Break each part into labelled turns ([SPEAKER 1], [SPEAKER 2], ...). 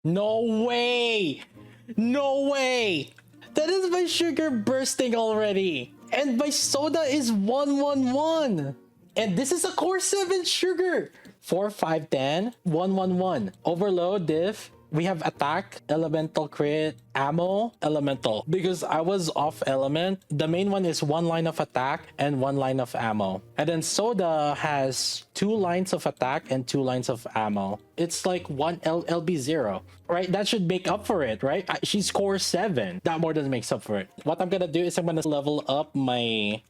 [SPEAKER 1] No way! No way! That is my sugar bursting already. And my soda is 111. And this is a core 7 sugar. 4, 5, 10, 111. Overload, diff. We have attack, elemental crit, ammo, elemental. Because I was off element, the main one is 1 line of attack and 1 line of ammo. And then soda has 2 lines of attack and 2 lines of ammo. It's like 1 LB0, right? That should make up for it, right? She's core 7. That more than makes up for it. What I'm gonna do is I'm gonna level up my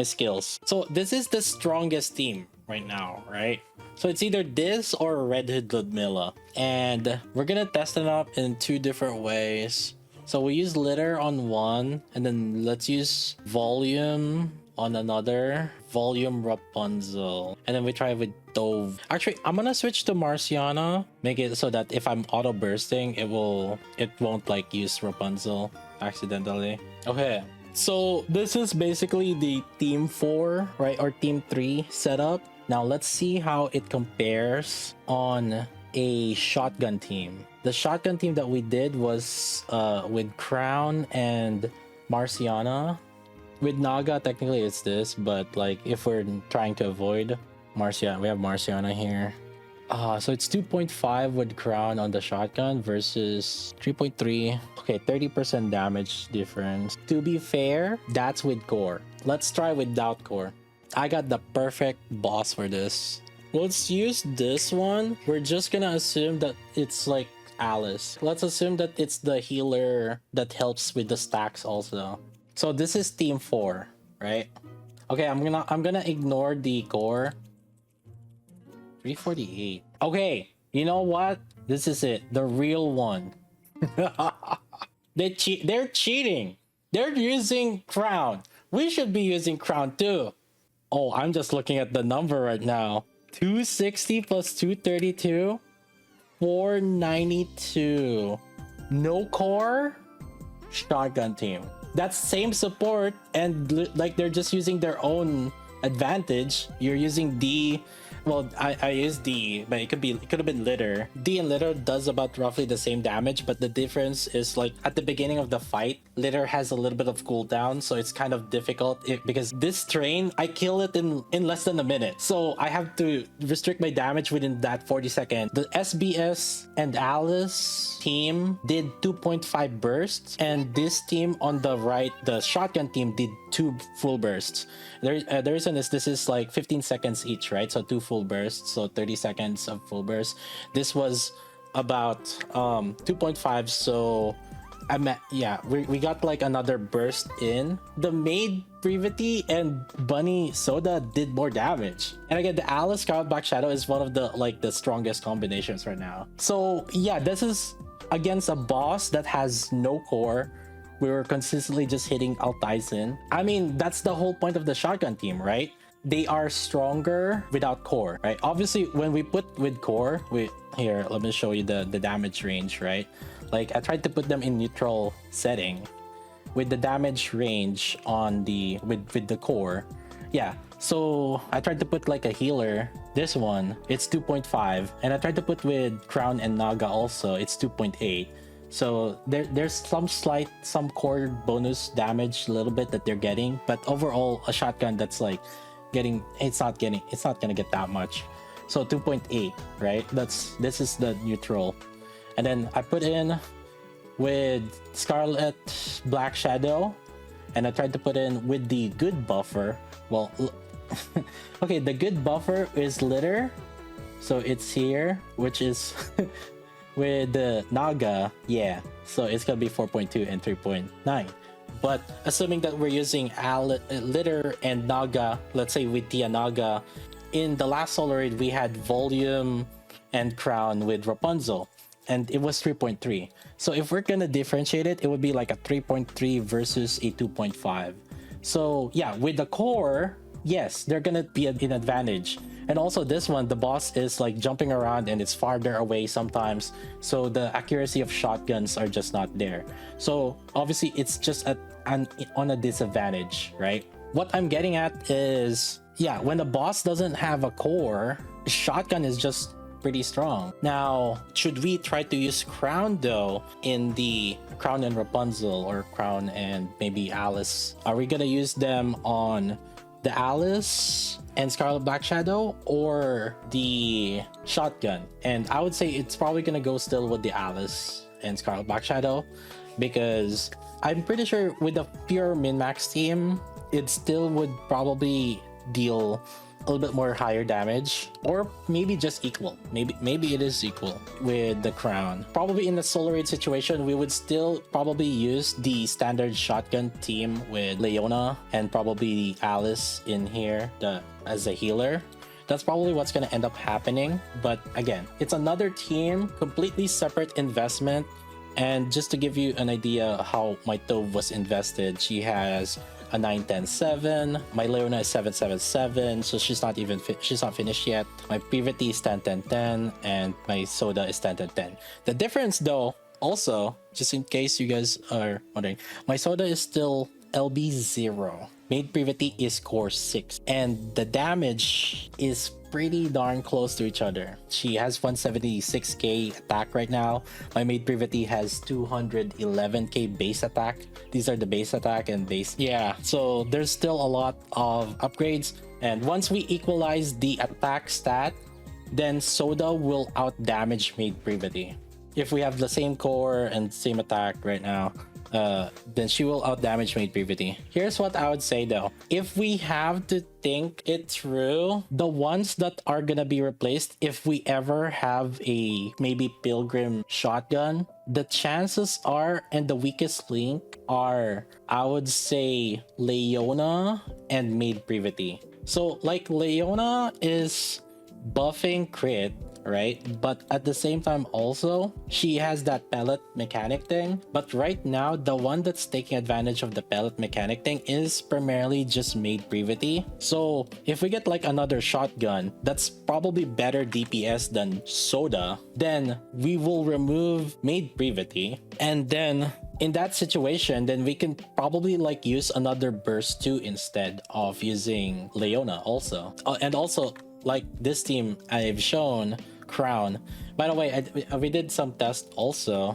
[SPEAKER 1] skills. So this is the strongest team right now, right? So it's either this or Red Hood Ludmilla. And we're gonna test it up in 2 different ways. So we use litter on one, and then let's use volume on another. Volume Rapunzel. And then we try with Tove. Actually, I'm gonna switch to Marciana. Make it so that if I'm auto bursting, it won't like use Rapunzel accidentally. Okay. So this is basically the team 4, right? Or team 3 setup. Now let's see how it compares on a shotgun team. The shotgun team that we did was with Crown and Marciana. With Naga, technically it's this, but like if we're trying to avoid Marciana, we have Marciana here. So it's 2.5 with Crown on the shotgun versus 3.3. Okay, 30% damage difference. To be fair, that's with core. Let's try without core. I got the perfect boss for this. Let's use this one. We're just gonna assume that it's like Alice. Let's assume that it's the healer that helps with the stacks also. So this is team 4, right? Okay, I'm gonna ignore the core. 348. Okay, you know what? This is it. The real one. They're cheating. They're using Crown. We should be using Crown too. Oh, I'm just looking at the number right now. 260 plus 232. 492. No core. Shotgun team. That's same support, and like they're just using their own advantage. You're using D. Well, I used D, but it could have been litter. D and litter does about roughly the same damage, but the difference is like at the beginning of the fight, litter has a little bit of cooldown, so it's kind of difficult because this train, I kill it in less than a minute. So I have to restrict my damage within that 40 seconds. The SBS and Alice team did 2.5 bursts, and this team on the right, the shotgun team, did 2 full bursts. The reason is this is like 15 seconds each, right? So 2 full bursts, so 30 seconds of full burst. This was about 2.5, so we got like another burst in. The maid Privity and Bunny Soda did more damage. And again, the Alice Scarlet Black Shadow is one of the strongest combinations right now. So yeah, this is against a boss that has no core. We were consistently just hitting Altizen. I mean, that's the whole point of the shotgun team, right? They are stronger without core, right? Obviously, when we put with core, here, let me show you the damage range, right? Like, I tried to put them in neutral setting with the damage range on with the core. Yeah, so I tried to put like a healer. This one, it's 2.5. And I tried to put with Crown and Naga also, it's 2.8. So there's some core bonus damage a little bit that they're getting, but overall a shotgun that's like it's not gonna get that much. So 2.8, right? This is the neutral. And then I put in with Scarlet Black Shadow, and I tried to put in with the good buffer. Well, okay, the good buffer is litter, so it's here, which is with the Naga, yeah, so it's gonna be 4.2 and 3.9. But assuming that we're using litter and Naga, let's say with Tia Naga, in the last solo raid we had volume and Crown with Rapunzel, and it was 3.3. So if we're gonna differentiate it, it would be like a 3.3 versus a 2.5. So yeah, with the core, yes, they're gonna be an advantage. And also this one, the boss is like jumping around and it's farther away sometimes, so the accuracy of shotguns are just not there. So obviously it's just on a disadvantage, right? What I'm getting at is, yeah, when the boss doesn't have a core, shotgun is just pretty strong. Now, should we try to use Crown though in the Crown and Rapunzel or Crown and maybe Alice? Are we gonna use them on the Alice and Scarlet Black Shadow or the shotgun? And I would say it's probably gonna go still with the Alice and Scarlet Black Shadow, because I'm pretty sure with the pure min-max team, it still would probably deal a little bit more higher damage, or maybe just equal. Maybe it is equal with the Crown. Probably in the Solar Raid situation, we would still probably use the standard shotgun team with Leona and probably Alice in here as a healer. That's probably what's going to end up happening. But again, it's another team, completely separate investment. And just to give you an idea how my Tove was invested, she has a 9-10-7. My Leona is 7-7-7, so she's not finished yet. My Privity is 10-10-10, and my Soda is 10-10-10. The difference though, also, just in case you guys are wondering, my Soda is still LB0. Maid Privity is core 6, and the damage is pretty darn close to each other. She has 176k attack right now. My Maid Privity has 211k base attack. These are the base attack and base. Yeah, so there's still a lot of upgrades. And once we equalize the attack stat, then Soda will out damage Maid Privity. If we have the same core and same attack right now, then she will out damage Maid Privity. Here's what I would say though. If we have to think it through, the ones that are gonna be replaced, if we ever have a maybe Pilgrim shotgun, the chances are, and the weakest link are, I would say Leona and Maid Privity. So like Leona is buffing crit, right? But at the same time also, she has that pellet mechanic thing. But right now, the one that's taking advantage of the pellet mechanic thing is primarily just Maid Privity. So if we get like another shotgun that's probably better DPS than Soda, then we will remove Maid Privity, and then in that situation, then we can probably like use another burst 2 instead of using Leona also. And also, like this team I've shown, Crown. By the way, we did some tests also.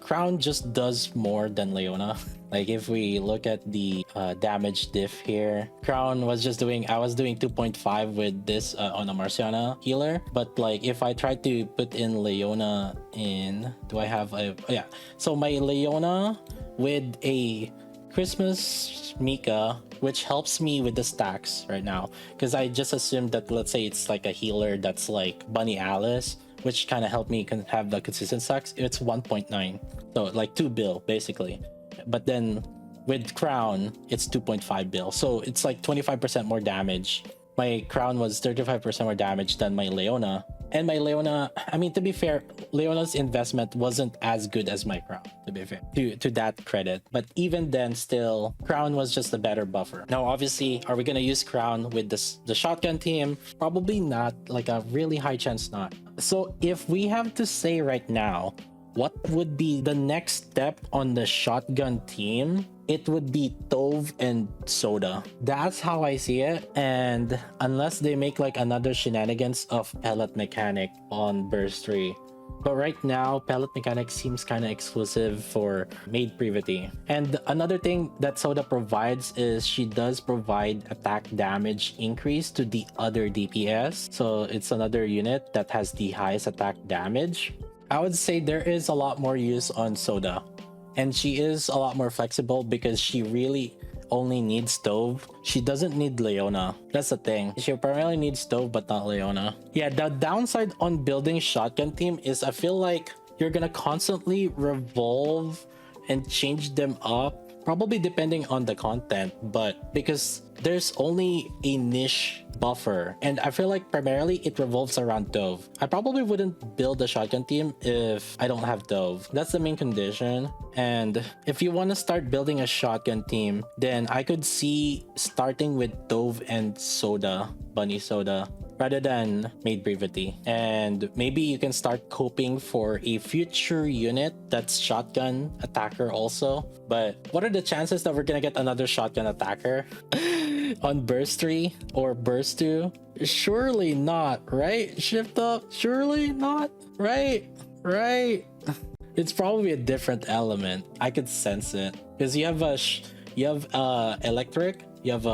[SPEAKER 1] Crown just does more than Leona. Like if we look at the damage diff here, Crown was just doing, I was doing 2.5 with this on a Marciana healer. But like if I try to put in Leona in, do I have a, oh, yeah. So my Leona with a Christmas Mika, which helps me with the stacks right now, because I just assumed that, let's say it's like a healer that's like Bunny Alice, which kind of helped me have the consistent stacks. It's 1.9, so like 2 bill basically. But then with Crown, it's 2.5 bill, so it's like 25% more damage. My Crown was 35% more damage than my Leona. And my Leona, I mean, to be fair, Leona's investment wasn't as good as my Crown, to be fair, to that credit. But even then, still, Crown was just a better buffer. Now, obviously, are we going to use Crown with the shotgun team? Probably not, like a really high chance not. So if we have to say right now, what would be the next step on the shotgun team? It would be Tove and Soda. That's how I see it. And unless they make like another shenanigans of pellet mechanic on burst 3. But right now, pellet mechanic seems kind of exclusive for Maid Privity. And another thing that Soda provides is she does provide attack damage increase to the other DPS. So it's another unit that has the highest attack damage. I would say there is a lot more use on Soda. And she is a lot more flexible because she really only needs Tove. She doesn't need Leona. That's the thing. She primarily needs Tove, but not Leona. Yeah, the downside on building shotgun team is I feel like you're gonna constantly revolve and change them up, probably depending on the content, but because there's only a niche buffer, and I feel like primarily it revolves around Tove. I probably wouldn't build a shotgun team if I don't have Tove. That's the main condition. And if you want to start building a shotgun team, then I could see starting with Tove and Soda, Bunny Soda, rather than Maid Privity. And maybe you can start coping for a future unit that's shotgun attacker also. But what are the chances that we're gonna get another shotgun attacker on burst 3 or burst 2? Surely not, right? Shift up. Surely not, right? Right. It's probably a different element. I could sense it because you have electric, you have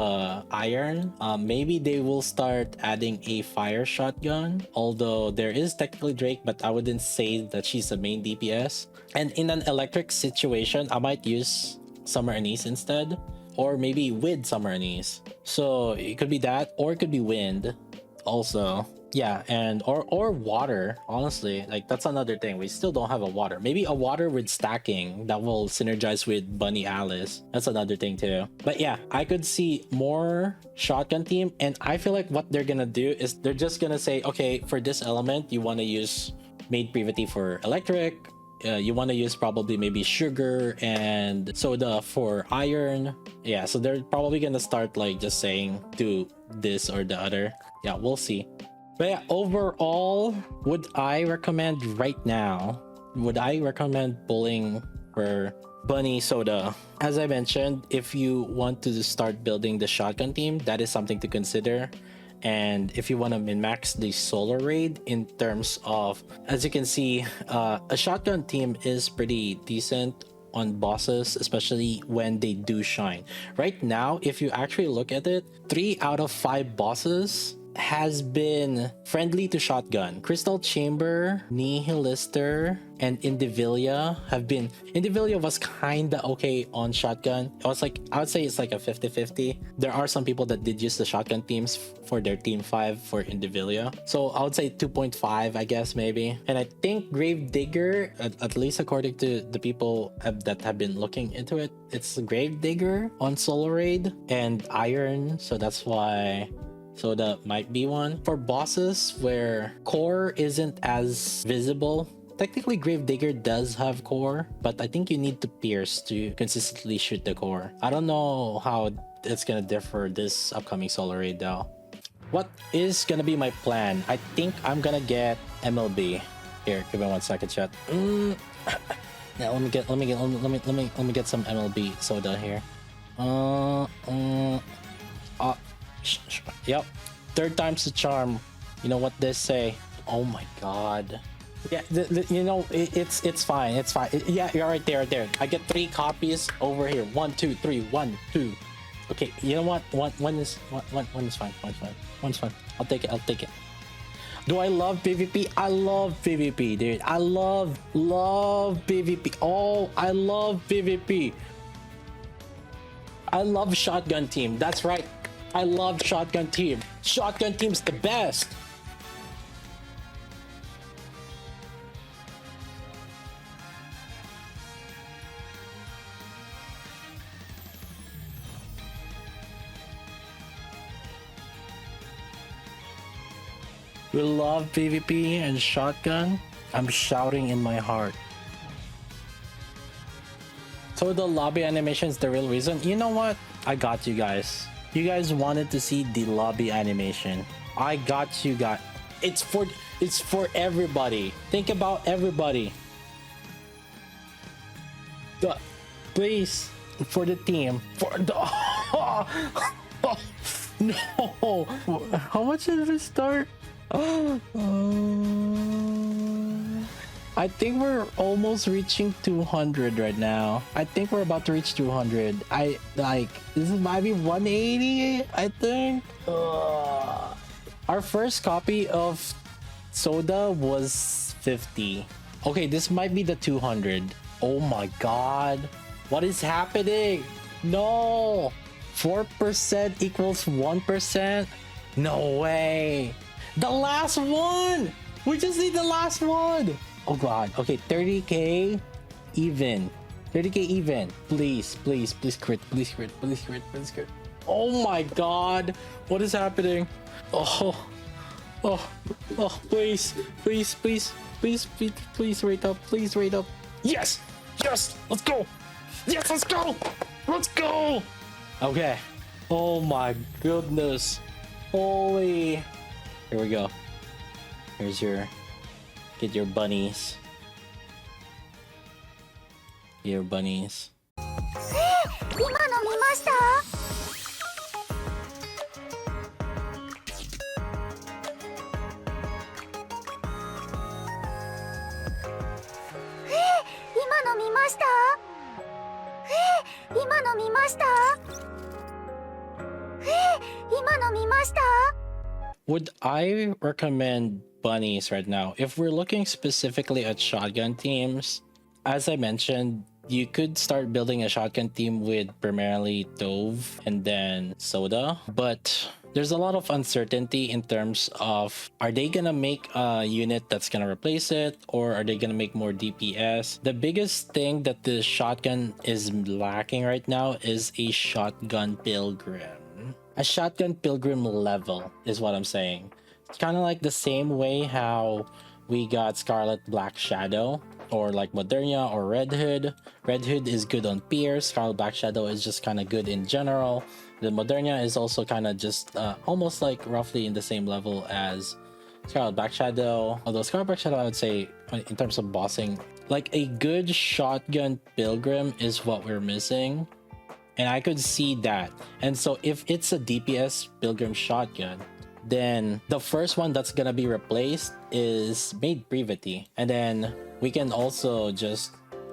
[SPEAKER 1] iron. Maybe they will start adding a fire shotgun. Although there is technically Drake, but I wouldn't say that she's the main DPS. And in an electric situation, I might use Summer Anise instead, or maybe with Summer Anise. So it could be that, or it could be wind also. Yeah, and or water. Honestly, like that's another thing. We still don't have a water. Maybe a water with stacking that will synergize with Bunny Alice. That's another thing too. But yeah, I could see more shotgun team, and I feel like what they're gonna do is they're just gonna say, okay, for this element, you want to use maid privity for electric. You want to use probably maybe sugar and soda for iron. Yeah, so they're probably gonna start like just saying do this or the other. Yeah, we'll see. But yeah, overall, would I recommend right now? Would I recommend pulling for Bunny Soda? As I mentioned, if you want to start building the shotgun team, that is something to consider. And if you want to min-max the solo raid in terms of, as you can see, a shotgun team is pretty decent on bosses, especially when they do shine. Right now, if you actually look at it, 3 out of 5 bosses has been friendly to shotgun. Crystal Chamber, Nihilister, and Indivilia have been. Indivilia was kinda okay on shotgun. It was like, I would say it's like a 50-50. There are some people that did use the shotgun teams for their team 5 for Indivilia. So I would say 2.5, I guess, maybe. And I think Gravedigger, at least according to the people that have been looking into it, it's Gravedigger on solo raid and iron. So that's why. So that might be one. For bosses where core isn't as visible, technically Gravedigger does have core, but I think you need to pierce to consistently shoot the core. I don't know how it's gonna differ this upcoming solo raid though. What is gonna be my plan? I think I'm gonna get MLB. Here, give me 1 second, chat. Now let me get some MLB soda here. Yep, 3rd time's the charm. You know what they say. Oh my god. Yeah, you know, it's fine. It's fine. Yeah, you're right there, right there. I get 3 copies over here. 1, 2, 3. 1, 2. Okay, you know what? One is fine. One's fine. One's fine. I'll take it. Do I love PvP? I love PvP, dude. I love PvP. Oh, I love PvP. I love shotgun team. That's right. I love shotgun team. Shotgun team's the best. We love PvP and shotgun. I'm shouting in my heart. So the lobby animation is the real reason. You know what? I got you guys. You guys wanted to see the lobby animation. I got you guys. It's for everybody. Think about everybody. Please, for the team. For the no. How much did it start? I think we're almost reaching 200 right now. I think we're about to reach 200. This might be 180, I think. Our first copy of soda was 50. Okay, this might be the 200. Oh my god. What is happening? No. 4% equals 1%? No way. The last one. We just need the last one. Oh god. Okay, 30k even. 30k even. Please crit. Please crit. Oh my god. What is happening? Oh, please rate up. Please rate up. Yes. Let's go. Let's go. Okay. Oh my goodness. Holy. Here we go. Here's your. Get your bunnies. Your bunnies.
[SPEAKER 2] ました？今の見ました？今の見ました？
[SPEAKER 1] Would I recommend bunnies right now? If we're looking specifically at shotgun teams, as I mentioned, you could start building a shotgun team with primarily Tove and then Soda, but there's a lot of uncertainty in terms of, are they gonna make a unit that's gonna replace it, or are they gonna make more DPS? The biggest thing that the shotgun is lacking right now is a shotgun pilgrim. A shotgun pilgrim level is what I'm saying. It's kind of like the same way how we got Scarlet Black Shadow, or like Modernia or Red Hood. Red Hood is good on Pierce. Scarlet Black Shadow is just kind of good in general. The Modernia is also kind of just almost like roughly in the same level as Scarlet Black Shadow. Although Scarlet Black Shadow, I would say in terms of bossing, like a good shotgun pilgrim is what we're missing. And I could see that. And so if it's a DPS pilgrim shotgun, then the first one that's gonna be replaced is Maid Privity. And then we can also just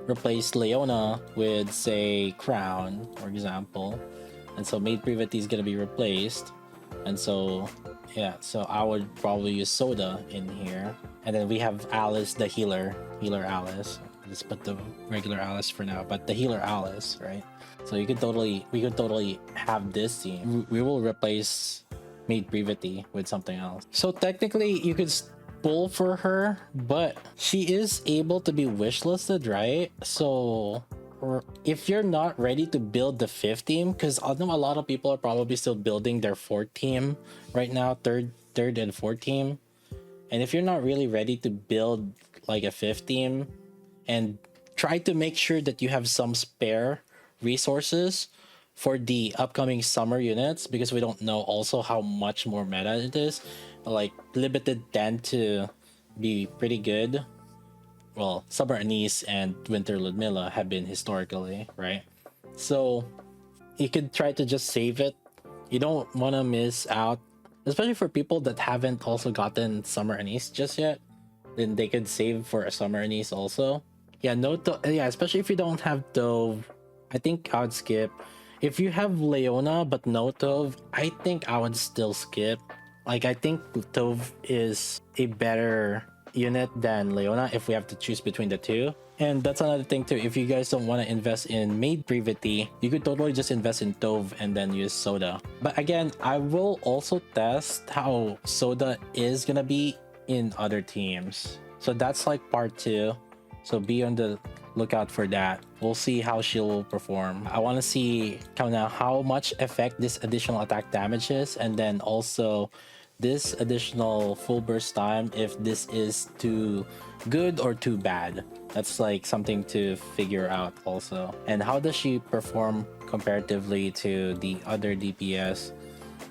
[SPEAKER 1] replace Leona with, say, Crown, for example. And so Maid Privity is gonna be replaced. And so, yeah, so I would probably use Soda in here. And then we have Alice, the healer Alice. Let's put the regular Alice for now, but the healer Alice, right? So we could totally have this team. We will replace Maid Privity with something else. So technically you could pull for her, but she is able to be wishlisted, right? So if you're not ready to build the 5th team, because I know a lot of people are probably still building their 4th team right now, third and 4th team. And if you're not really ready to build like a 5th team, and try to make sure that you have some spare resources for the upcoming summer units, because we don't know also how much more meta it is. Like limited tend to be pretty good. Well, Summer Anise and Winter Ludmilla have been historically, right? So you could try to just save it. You don't want to miss out, especially for people that haven't also gotten Summer Anise just yet. Then they could save for a Summer Anise also. Yeah, yeah, especially if you don't have Tove, I think I would skip. If you have Leona but no Tove, I think I would still skip. Like, I think Tove is a better unit than Leona if we have to choose between the two. And that's another thing too. If you guys don't want to invest in Maid Privity, you could totally just invest in Tove and then use Soda. But again, I will also test how Soda is gonna be in other teams. So that's like part 2. So be on the lookout for that. We'll see how she will perform. I want to see kind of how much effect this additional attack damage is, and then also this additional full burst time, if this is too good or too bad. That's like something to figure out also. And how does she perform comparatively to the other DPS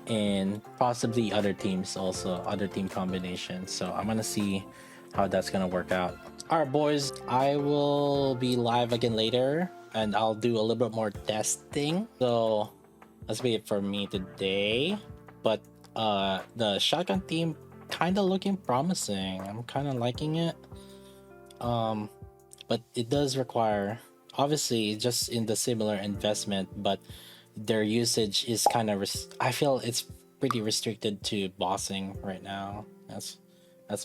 [SPEAKER 1] and possibly other teams also, other team combinations. So I'm gonna see how that's gonna work out. All right, boys, I will be live again later and I'll do a little bit more testing. So that's be it for me today. But the shotgun team kind of looking promising. I'm kind of liking it. But it does require, obviously, just in the similar investment, but their usage is kind of I feel it's pretty restricted to bossing right now. That's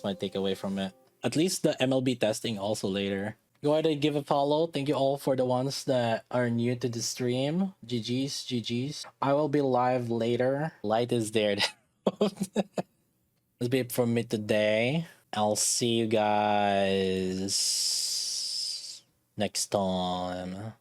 [SPEAKER 1] my takeaway from it. At least the MLB testing also later. Go ahead and give a follow. Thank you all for the ones that are new to the stream. GG's. I will be live later. Light is there. That's be it from me today. I'll see you guys next time.